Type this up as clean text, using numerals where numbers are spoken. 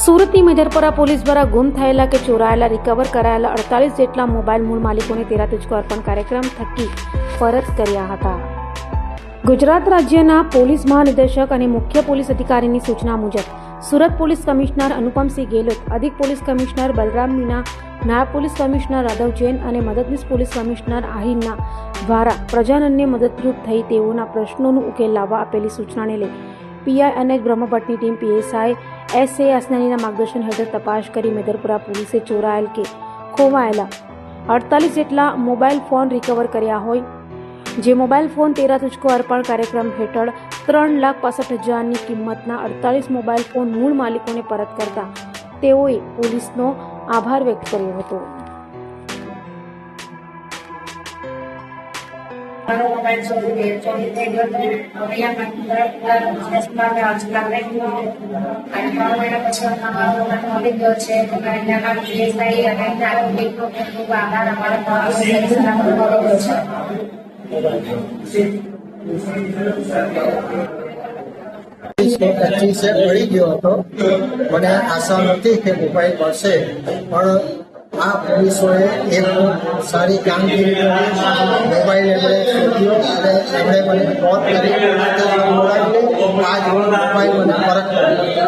સુરતની મેદરપરા પોલીસ દ્વારા ગુમ થયેલા કે ચોરાયેલા રિકવર કરાયેલા 48 જેટલા મોબાઈલ મૂળ માલિકોને તેરા તુજકો અર્પણ કાર્યક્રમ થકી પરત કર્યા હતા। ગુજરાત રાજ્યના પોલીસ મહાનિદેશક અને મુખ્ય પોલીસ અધિકારીની સૂચના મુજબ સુરત પોલીસ કમિશનર અનુપમસિંહ ગેહલોત, અધિક પોલીસ કમિશનર બલરામ મીના, નાયબ પોલીસ કમિશનર રાઘવ જૈન અને મદદનીશ પોલીસ કમિશનર આહિરના દ્વારા પ્રજાજનને મદદરૂપ થઈ તેઓના પ્રશ્નોનું ઉકેલ લાવવા આપેલી સૂચનાને લઈ પીઆઈ અને બ્રહ્મભટ્ટની ટીમ પીએસઆઈ એસએ અસનાનીના માર્ગદર્શન હેઠળ તપાસ કરી મેદરપુરા પોલીસે ચોરાયેલ કે ખોવાયેલા 48 જેટલા મોબાઈલ ફોન રિકવર કર્યા હોય, જે મોબાઈલ ફોન તેરા તુજકો અર્પણ કાર્યક્રમ હેઠળ 3,65,000ની કિંમતના 48 મોબાઈલ ફોન મૂળ માલિકોને પરત કરતા તેઓએ પોલીસનો આભાર વ્યક્ત કર્યો હતો। મારો મોબાઈલ ચોરી થઈ ગયો હતો। અહીંયા આજકાલ અને 3 મહિના પછી મારો મોબાઈલ મળી ગયો છે। એના પીએસઆઈ અને નાગરિકનો ખૂબ આભાર। અમારા પચીસે પડી ગયો હતો। મને આશા નથી કે મોબાઈલ મળશે, પણ આ પોલીસોએ એક સારી કામગીરી કરી। મોબાઈલ એમણે શોધ્યો અને એમણે મને ફોન કરી આજ મોબાઈલ મને પરત કર્યો।